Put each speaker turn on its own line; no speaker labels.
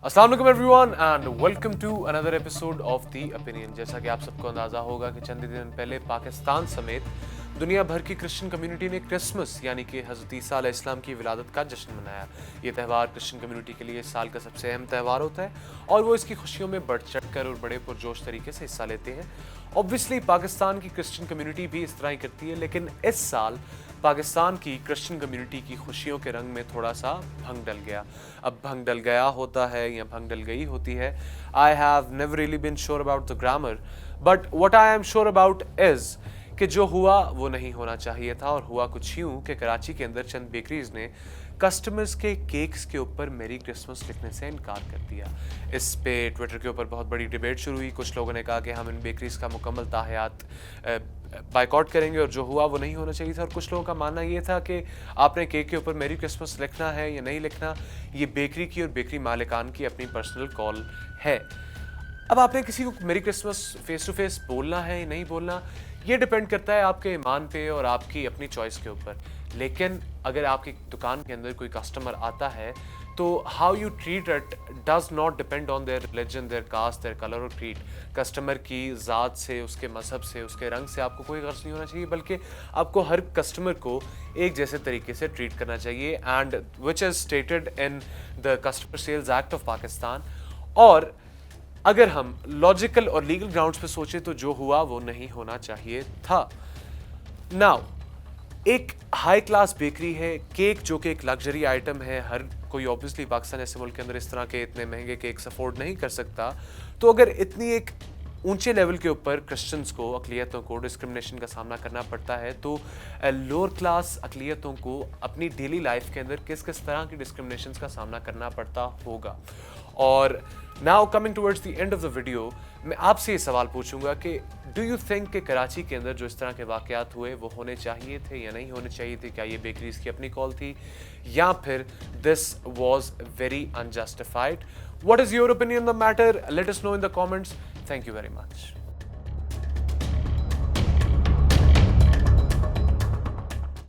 अस्सलाम वालेकुम everyone and welcome to another episode of the opinion. जैसा कि आप सबको अंदाज़ा होगा कि चंद दिन पहले पाकिस्तान समेत दुनिया भर की क्रिश्चियन कम्युनिटी ने क्रिसमस यानी कि हज़रत ईसा अलैहिस्सलाम की विलादत का जश्न मनाया। ये त्यौहार क्रिश्चियन कम्युनिटी के लिए इस साल का सबसे अहम त्यौहार होता है और वो इसकी खुशियों में बढ़ चढ़ कर और बड़े पुरजोश तरीके से हिस्सा लेते हैं। ऑब्वियसली पाकिस्तान की क्रिश्चियन कम्युनिटी भी इस तरह ही करती है, लेकिन इस साल पाकिस्तान की क्रिश्चियन कम्युनिटी की खुशियों के रंग में थोड़ा सा भंग डल गया। अब भंग डल गया होता है या भंग डल गई होती है, I have never really been sure about the grammar, but what I am sure about is कि जो हुआ वो नहीं होना चाहिए था। और हुआ कुछ यूं कि कराची के अंदर चंद बेकरीज ने कस्टमर्स के केक्स के ऊपर मेरी क्रिसमस लिखने से इनकार कर दिया। इस पे ट्विटर के ऊपर बहुत बड़ी डिबेट शुरू हुई। कुछ लोगों ने कहा कि हम इन बेकरीज का मुकम्मल ताहयात बाइकआउट करेंगे और जो हुआ वो नहीं होना चाहिए था। और कुछ लोगों का मानना ये था कि आपने केक के ऊपर मेरी क्रिसमस लिखना है या नहीं लिखना, ये बेकरी की और बेकरी मालिकान की अपनी पर्सनल कॉल है। अब आपने किसी को मेरी क्रिसमस फेस टू फेस बोलना है या नहीं बोलना, ये डिपेंड करता है आपके ईमान पे और आपकी अपनी चॉइस के ऊपर। लेकिन अगर आपकी दुकान के अंदर कोई कस्टमर आता है तो how you treat it does not depend on their religion, their caste, their colour और क्रीड। कस्टमर की ज़ात से, उसके मजहब से, उसके रंग से आपको कोई गर्ज नहीं होना चाहिए, बल्कि आपको हर कस्टमर को एक जैसे तरीके से ट्रीट करना चाहिए, and which is stated in the customer sales act of Pakistan. और अगर हम लॉजिकल और लीगल ग्राउंड्स पे सोचें तो जो हुआ वो नहीं होना चाहिए था। नाउ एक हाई क्लास बेकरी है, केक जो कि एक लग्जरी आइटम है, हर कोई ऑब्वियसली पाकिस्तान जैसे मुल्क के अंदर इस तरह के इतने महंगे केक्स अफोर्ड नहीं कर सकता। तो अगर इतनी एक ऊंचे लेवल के ऊपर क्रिश्चियंस को, अकलियतों को डिस्क्रिमिनेशन का सामना करना पड़ता है, तो लोअर क्लास अकलियतों को अपनी डेली लाइफ के अंदर किस किस तरह की डिस्क्रिमिनेशन का सामना करना पड़ता होगा। और now coming towards the end of the video, मैं आपसे ये सवाल पूछूंगा कि डू यू थिंक कि कराची के अंदर जो इस तरह के वाकयात हुए वो होने चाहिए थे या नहीं होने चाहिए थे? क्या ये बेकरीज की अपनी कॉल थी या फिर this was very unjustified? What is your opinion on the matter? Let us know in the comments. Thank you very much.